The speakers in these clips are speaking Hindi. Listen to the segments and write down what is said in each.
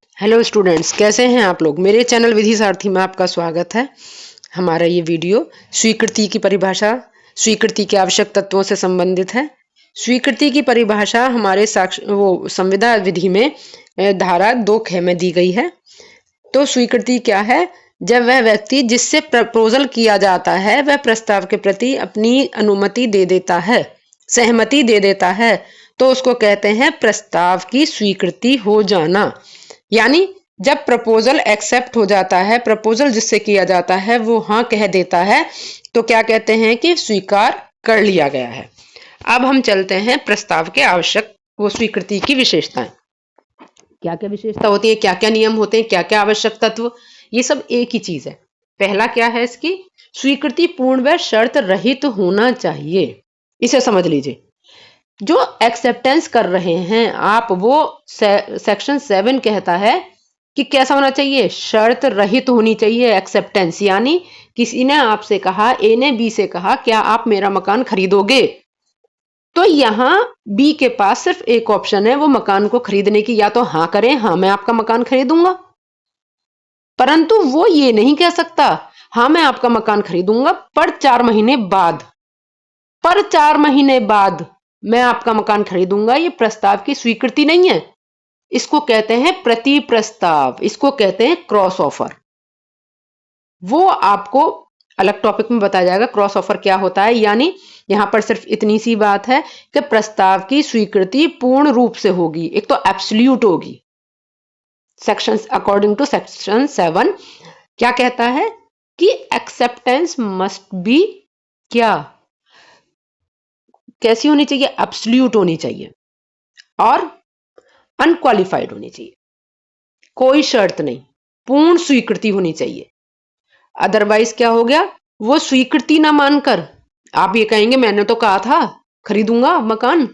हेलो स्टूडेंट्स, कैसे हैं आप लोग। मेरे चैनल विधि सारथी में आपका स्वागत है। हमारा ये वीडियो स्वीकृति की परिभाषा, स्वीकृति के आवश्यक तत्वों से संबंधित है। स्वीकृति की परिभाषा हमारे संविदा विधि में धारा 2 में दी गई है। तो स्वीकृति क्या है? जब वह व्यक्ति जिससे प्रपोजल किया जाता है वह प्रस्ताव के प्रति अपनी अनुमति दे देता है, सहमति दे देता है, तो उसको कहते हैं प्रस्ताव की स्वीकृति हो जाना। यानी जब प्रपोजल एक्सेप्ट हो जाता है, प्रपोजल जिससे किया जाता है वो हाँ कह देता है, तो क्या कहते हैं कि स्वीकार कर लिया गया है। अब हम चलते हैं प्रस्ताव के आवश्यक वो स्वीकृति की विशेषताएं। क्या क्या विशेषता होती है, क्या क्या नियम होते हैं, क्या क्या आवश्यक तत्व, ये सब एक ही चीज है। पहला क्या है इसकी? स्वीकृति पूर्ण व शर्त रहित होना चाहिए। इसे समझ लीजिए। जो एक्सेप्टेंस कर रहे हैं आप, वो सेक्शन 7 कहता है कि कैसा होना चाहिए? शर्त रहित होनी चाहिए एक्सेप्टेंस। यानी किसी ने आपसे कहा, ए ने बी से कहा, क्या आप मेरा मकान खरीदोगे? तो यहां बी के पास सिर्फ एक ऑप्शन है वो मकान को खरीदने की, या तो हाँ करें, हाँ मैं आपका मकान खरीदूंगा, परंतु वो ये नहीं कह सकता हाँ मैं आपका मकान खरीदूंगा पर 4 महीने बाद, पर 4 महीने बाद मैं आपका मकान खरीदूंगा। ये प्रस्ताव की स्वीकृति नहीं है। इसको कहते हैं प्रति प्रस्ताव, इसको कहते हैं क्रॉस ऑफर। वो आपको अलग टॉपिक में बताया जाएगा क्रॉस ऑफर क्या होता है। यानी यहां पर सिर्फ इतनी सी बात है कि प्रस्ताव की स्वीकृति पूर्ण रूप से होगी, एक तो एब्सोल्यूट होगी। सेक्शन अकॉर्डिंग टू सेक्शन 7 क्या कहता है कि एक्सेप्टेंस मस्ट बी क्या, कैसी होनी चाहिए? एब्सोल्यूट होनी चाहिए और अनक्वालिफाइड होनी चाहिए, कोई शर्त नहीं, पूर्ण स्वीकृति होनी चाहिए। अदरवाइज क्या हो गया? वो स्वीकृति ना मानकर आप ये कहेंगे मैंने तो कहा था खरीदूंगा मकान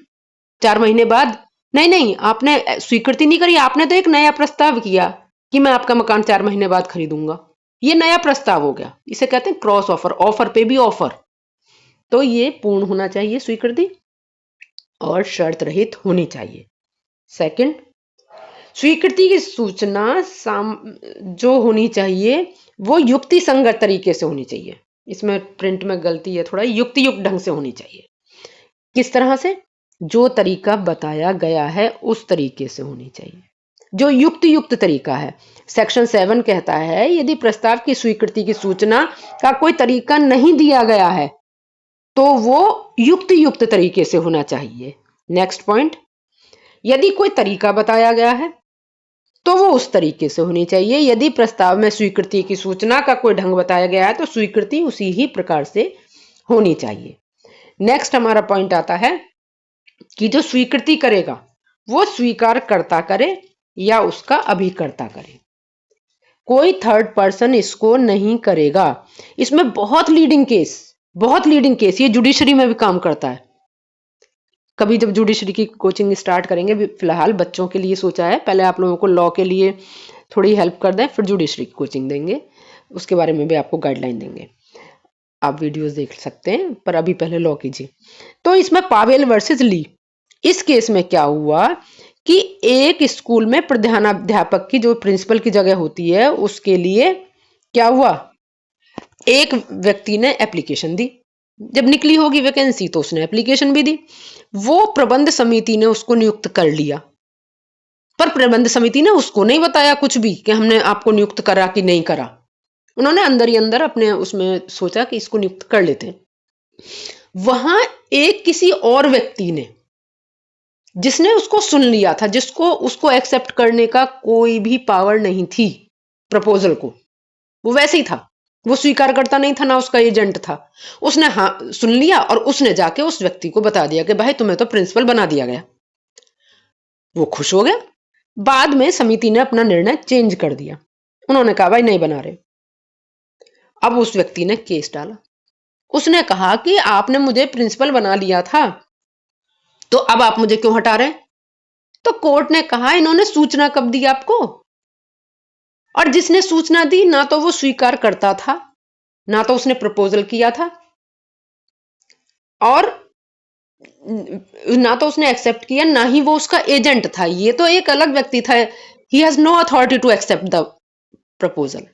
4 महीने बाद। नहीं नहीं, आपने स्वीकृति नहीं करी, आपने तो एक नया प्रस्ताव किया कि मैं आपका मकान 4 महीने बाद खरीदूंगा। ये नया प्रस्ताव हो गया, इसे कहते हैं क्रॉस ऑफर। ऑफर पे भी ऑफर। तो ये पूर्ण होना चाहिए स्वीकृति और शर्त रहित होनी चाहिए। सेकंड, स्वीकृति की सूचना जो होनी चाहिए वो युक्ति संगत तरीके से होनी चाहिए। इसमें प्रिंट में गलती है थोड़ा, युक्ति युक्त ढंग से होनी चाहिए। किस तरह से? जो तरीका बताया गया है उस तरीके से होनी चाहिए, जो युक्त तरीका है। सेक्शन 7 कहता है यदि प्रस्ताव की स्वीकृति की सूचना का कोई तरीका नहीं दिया गया है तो वो युक्त तरीके से होना चाहिए। नेक्स्ट पॉइंट, यदि कोई तरीका बताया गया है तो वो उस तरीके से होनी चाहिए। यदि प्रस्ताव में स्वीकृति की सूचना का कोई ढंग बताया गया है तो स्वीकृति उसी ही प्रकार से होनी चाहिए। नेक्स्ट हमारा पॉइंट आता है कि जो स्वीकृति करेगा वो स्वीकारकर्ता करे या उसका अभिकर्ता करे, कोई थर्ड पर्सन इसको नहीं करेगा। इसमें बहुत लीडिंग केस, ये जुडिशरी में भी काम करता है। कभी जब जुडिशरी की कोचिंग स्टार्ट करेंगे, फिलहाल बच्चों के लिए सोचा है, पहले आप लोगों को लॉ के लिए थोड़ी हेल्प कर दें, फिर जुडिशरी की कोचिंग देंगे, उसके बारे में भी आपको गाइडलाइन देंगे। आप वीडियोस देख सकते हैं, पर अभी पहले लॉ कीजिए। तो इसमें पावेल वर्सेस ली, इस केस में क्या हुआ कि एक स्कूल में प्रधानाध्यापक की जो प्रिंसिपल की जगह होती है उसके लिए क्या हुआ, एक व्यक्ति ने एप्लीकेशन दी। जब निकली होगी वैकेंसी तो उसने एप्लीकेशन भी दी। वो प्रबंध समिति ने उसको नियुक्त कर लिया, पर प्रबंध समिति ने उसको नहीं बताया कुछ भी कि हमने आपको नियुक्त करा कि नहीं करा। उन्होंने अंदर ही अंदर अपने उसमें सोचा कि इसको नियुक्त कर लेते हैं। वहां एक किसी और व्यक्ति ने, जिसने उसको सुन लिया था, जिसको उसको एक्सेप्ट करने का कोई भी पावर नहीं थी प्रपोजल को, वो वैसे ही था, वो स्वीकार करता नहीं था, ना उसका एजेंट था। उसने हाँ सुन लिया और उसने जाके उस व्यक्ति को बता दिया कि भाई तुम्हें तो प्रिंसिपल बना दिया गया। वो खुश हो गया। बाद में समिति ने अपना निर्णय चेंज कर दिया, उन्होंने कहा भाई नहीं बना रहे। अब उस व्यक्ति ने केस डाला, उसने कहा कि आपने मुझे प्रिंसिपल बना लिया था तो अब आप मुझे क्यों हटा रहे? तो कोर्ट ने कहा इन्होंने सूचना कब दी आपको, और जिसने सूचना दी ना तो वो स्वीकार करता था, ना तो उसने प्रपोजल किया था, और ना तो उसने एक्सेप्ट किया, ना ही वो उसका एजेंट था। ये तो एक अलग व्यक्ति था, he has no authority to accept the proposal.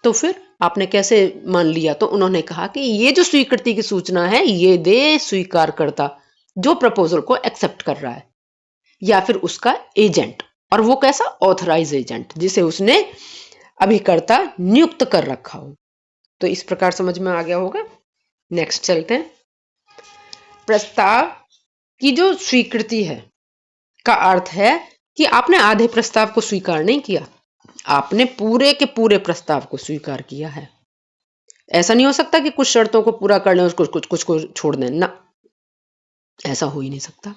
तो फिर आपने कैसे मान लिया? तो उन्होंने कहा कि ये जो स्वीकृति की सूचना है ये दे स्वीकारकर्ता जो प्रपोजल को एक्सेप्ट कर रहा है, या फिर उसका एजेंट, और वो कैसा? ऑथराइज एजेंट, जिसे उसने अभिकर्ता नियुक्त कर रखा हो। तो इस प्रकार समझ में आ गया होगा। नेक्स्ट चलते हैं। प्रस्ताव की जो स्वीकृति है का अर्थ है कि आपने आधे प्रस्ताव को स्वीकार नहीं किया, आपने पूरे के पूरे प्रस्ताव को स्वीकार किया है। ऐसा नहीं हो सकता कि कुछ शर्तों को पूरा कर लें, उसको कुछ को छोड़ दें ना, ऐसा हो ही नहीं सकता।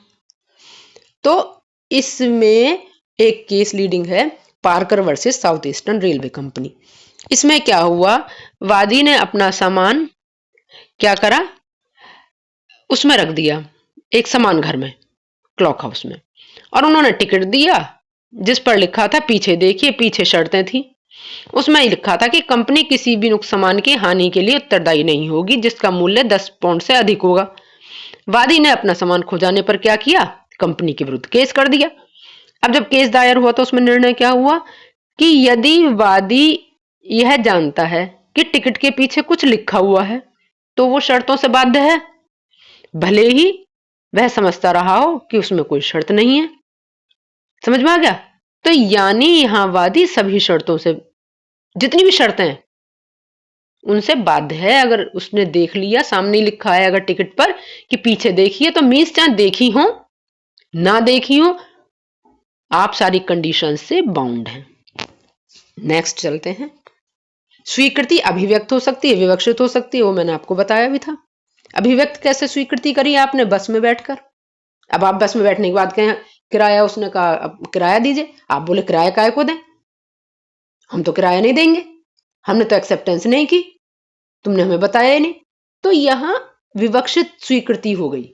तो इसमें एक केस लीडिंग है, Parker versus south eastern railway company. इसमें क्या हुआ, वादी ने अपना सामान क्या करा, उसमें रख दिया एक सामान घर में, क्लॉक हाउस में, और उन्होंने टिकट दिया जिस पर लिखा था पीछे देखिए, पीछे शर्तें थी। उसमें लिखा था कि कंपनी किसी भी सामान की हानि के लिए उत्तरदायी नहीं होगी जिसका मूल्य 10 पाउंड से अधिक होगा। वादी ने अपना सामान खो जाने पर क्या किया, कंपनी के विरुद्ध केस कर दिया। अब जब केस दायर हुआ तो उसमें निर्णय क्या हुआ कि यदि वादी यह जानता है कि टिकट के पीछे कुछ लिखा हुआ है तो वो शर्तों से बाध्य है, भले ही वह समझता रहा हो कि उसमें कोई शर्त नहीं है। समझ में आ गया? तो यानी यहां वादी सभी शर्तों से, जितनी भी शर्तें हैं उनसे बाध्य है। अगर उसने देख लिया, सामने लिखा है अगर टिकट पर कि पीछे देखिए, तो मीन्स चाहे देखी हो ना देखी हो, आप सारी कंडीशन से बाउंड हैं। नेक्स्ट चलते हैं। स्वीकृति अभिव्यक्त हो सकती है, विवक्षित हो सकती है, वो मैंने आपको बताया भी था। अभिव्यक्त कैसे स्वीकृति करी आपने? बस में बैठकर। अब आप बस में बैठने के बाद कहें किराया, उसने कहा अब किराया दीजिए, आप बोले किराया काय को दें, हम तो किराया नहीं देंगे, हमने तो एक्सेप्टेंस नहीं की, तुमने हमें बताया ही नहीं। तो यहां विवक्षित स्वीकृति हो गई।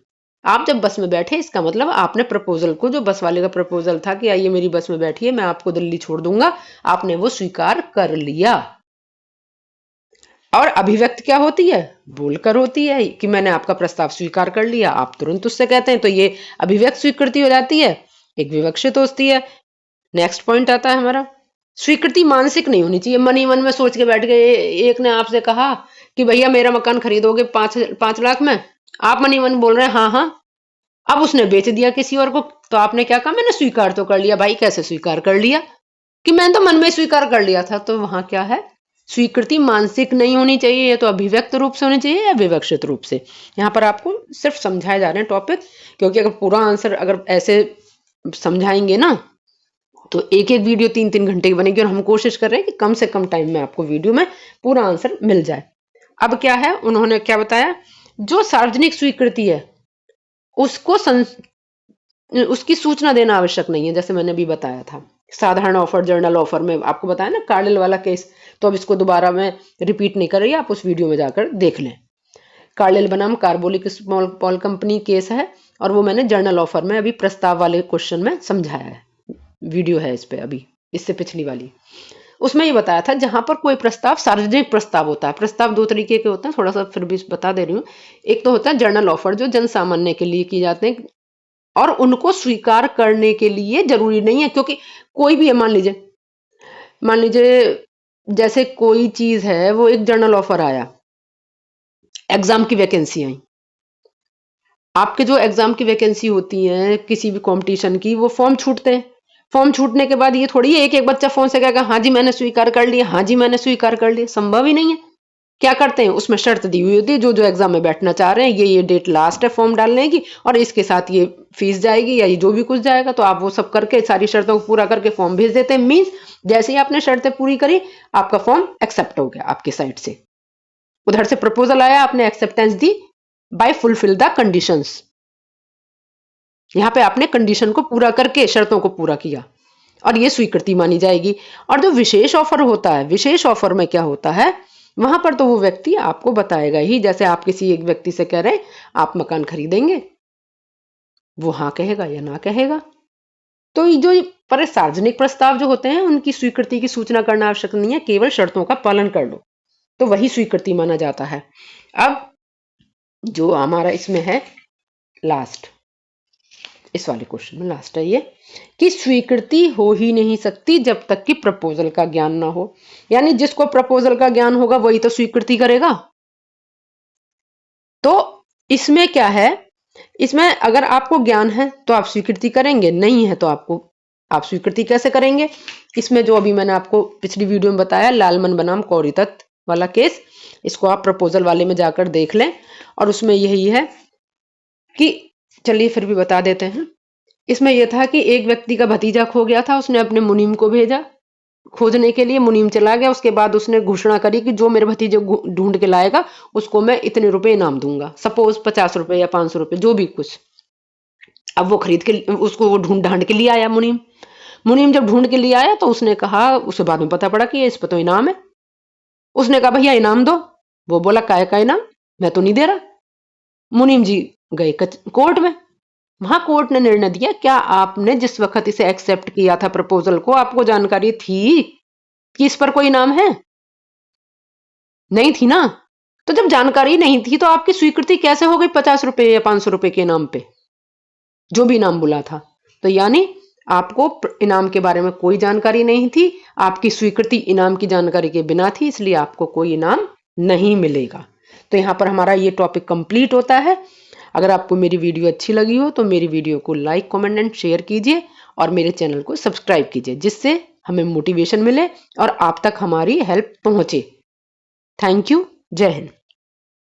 आप जब बस में बैठे, इसका मतलब आपने प्रपोजल को, जो बस वाले का प्रपोजल था कि आइए मेरी बस में बैठिए मैं आपको दिल्ली छोड़ दूंगा, आपने वो स्वीकार कर लिया। और अभिव्यक्त क्या होती है? बोलकर होती है कि मैंने आपका प्रस्ताव स्वीकार कर लिया, आप तुरंत उससे कहते हैं, तो ये अभिव्यक्त स्वीकृति हो जाती है। एक विवक्षित होती है। नेक्स्ट पॉइंट आता है हमारा, स्वीकृति मानसिक नहीं होनी चाहिए। मन ही मन में सोच के बैठ गए, एक ने आपसे कहा कि भैया मेरा मकान खरीदोगे 5 लाख में, आप मन ही मन बोल रहे हैं हाँ हाँ, अब उसने बेच दिया किसी और को, तो आपने क्या कहा, मैंने स्वीकार तो कर लिया। भाई कैसे स्वीकार कर लिया? कि मैंने तो मन में स्वीकार कर लिया था। तो वहां क्या है, स्वीकृति मानसिक नहीं होनी चाहिए, ये तो अभिव्यक्त रूप से होनी चाहिए या विवक्षित रूप से। यहाँ पर आपको सिर्फ समझाए जा रहे हैं टॉपिक, क्योंकि अगर पूरा आंसर अगर ऐसे समझाएंगे ना तो एक एक वीडियो 3-3 घंटे की बनेगी, और हम कोशिश कर रहे हैं कि कम से कम टाइम में आपको वीडियो में पूरा आंसर मिल जाए। अब क्या है, उन्होंने क्या बताया, जो सार्वजनिक स्वीकृति है उसको उसकी सूचना देना आवश्यक नहीं है, जैसे मैंने अभी बताया था। साधारण ऑफर, जर्नल ऑफर में आपको बताया ना कार्डिल वाला केस, तो अब इसको दोबारा मैं रिपीट नहीं कर रही, आप उस वीडियो में जाकर देख लें। कार्डिल बनाम carbolic small Paul company case है, और वो मैंने जर्नल ऑफर में अभी प्रस्ताव वाले क्वेश्चन में समझाया है, वीडियो है इस पे अभी, इससे पिछली वाली। उसमें ये बताया था जहां पर कोई प्रस्ताव सार्वजनिक प्रस्ताव होता है। प्रस्ताव 2 तरीके के होते हैं, थोड़ा सा फिर भी बता दे रही हूँ। एक तो होता है जर्नल ऑफर, जो जन सामान्य के लिए किए जाते हैं, और उनको स्वीकार करने के लिए जरूरी नहीं है, क्योंकि कोई भी है, मान लीजिए जैसे कोई चीज है, वो एक जर्नल ऑफर आया, एग्जाम की वैकेंसी आई, आपके जो एग्जाम की वैकेंसी होती है किसी भी कंपटीशन की, वो फॉर्म छूटते हैं। फॉर्म छूटने के बाद ये थोड़ी है एक एक बच्चा फोन से कहेगा हाँ जी मैंने स्वीकार कर लिया, हाँ जी मैंने स्वीकार कर लिया, संभव ही नहीं है। क्या करते हैं, उसमें शर्त दी हुई होती है, जो जो एग्जाम में बैठना चाह रहे हैं, ये डेट लास्ट है फॉर्म डालने की, और इसके साथ ये फीस जाएगी या ये जो भी कुछ जाएगा, तो आप वो सब करके सारी शर्तों को पूरा करके फॉर्म भेज देते हैं। मीन्स जैसे ही आपने शर्तें पूरी करी, आपका फॉर्म एक्सेप्ट हो गया आपकी साइड से, उधर से प्रपोजल आया, आपने एक्सेप्टेंस दी बाय फुलफिल द कंडीशंस। यहाँ पे आपने कंडीशन को पूरा करके शर्तों को पूरा किया, और ये स्वीकृति मानी जाएगी। और जो विशेष ऑफर होता है, विशेष ऑफर में क्या होता है, वहां पर तो वो व्यक्ति आपको बताएगा ही, जैसे आप किसी एक व्यक्ति से कह रहे हैं आप मकान खरीदेंगे, वो हाँ कहेगा या ना कहेगा। तो ये जो पर सार्वजनिक प्रस्ताव जो होते हैं, उनकी स्वीकृति की सूचना करना आवश्यक नहीं है, केवल शर्तों का पालन कर लो तो वही स्वीकृति माना जाता है। अब जो हमारा इसमें है लास्ट, इस वाले क्वेश्चन में लास्ट है ये कि स्वीकृति हो ही नहीं सकती जब तक कि प्रपोजल का ज्ञान ना हो। यानी जिसको प्रपोजल का ज्ञान होगा वही तो स्वीकृति करेगा। तो इसमें क्या है, इसमें अगर आपको ज्ञान है तो आप स्वीकृति करेंगे, नहीं है तो आप स्वीकृति कैसे करेंगे। इसमें जो अभी मैंने आपको पिछली वीडियो में बताया लालमन बनाम कौरी तत्व वाला केस, इसको आप प्रपोजल वाले में जाकर देख लें। और उसमें यही है कि चलिए फिर भी बता देते हैं। इसमें यह था कि एक व्यक्ति का भतीजा खो गया था, उसने अपने मुनीम को भेजा खोजने के लिए। मुनीम चला गया, उसके बाद उसने घोषणा करी कि जो मेरे भतीजे ढूंढ के लाएगा उसको मैं इतने रुपए इनाम दूंगा, सपोज 50 रुपए या 500 रुपए जो भी कुछ। अब वो खरीद के उसको वो ढूंढ ढांड के लिए आया मुनीम जब ढूंढ के लिए आया तो उसने कहा, उसे बाद में पता पड़ा कि इस पर तो इनाम है। उसने कहा भैया इनाम दो। वो बोला काय का इनाम, मैं तो नहीं दे रहा। मुनीम जी गए कोर्ट में। वहां कोर्ट ने निर्णय दिया, क्या आपने जिस वक्त इसे एक्सेप्ट किया था प्रपोजल को, आपको जानकारी थी कि इस पर कोई इनाम है? नहीं थी ना। तो जब जानकारी नहीं थी तो आपकी स्वीकृति कैसे हो गई 50 रुपए या 500 रुपए के इनाम पे, जो भी इनाम बोला था। तो यानी आपको इनाम के बारे में कोई जानकारी नहीं थी, आपकी स्वीकृति इनाम की जानकारी के बिना थी, इसलिए आपको कोई इनाम नहीं मिलेगा। तो यहां पर हमारा ये टॉपिक कंप्लीट होता है। अगर आपको मेरी वीडियो अच्छी लगी हो तो मेरी वीडियो को लाइक कमेंट एंड शेयर कीजिए और मेरे चैनल को सब्सक्राइब कीजिए, जिससे हमें मोटिवेशन मिले और आप तक हमारी हेल्प पहुंचे। Thank you. जय हिंद।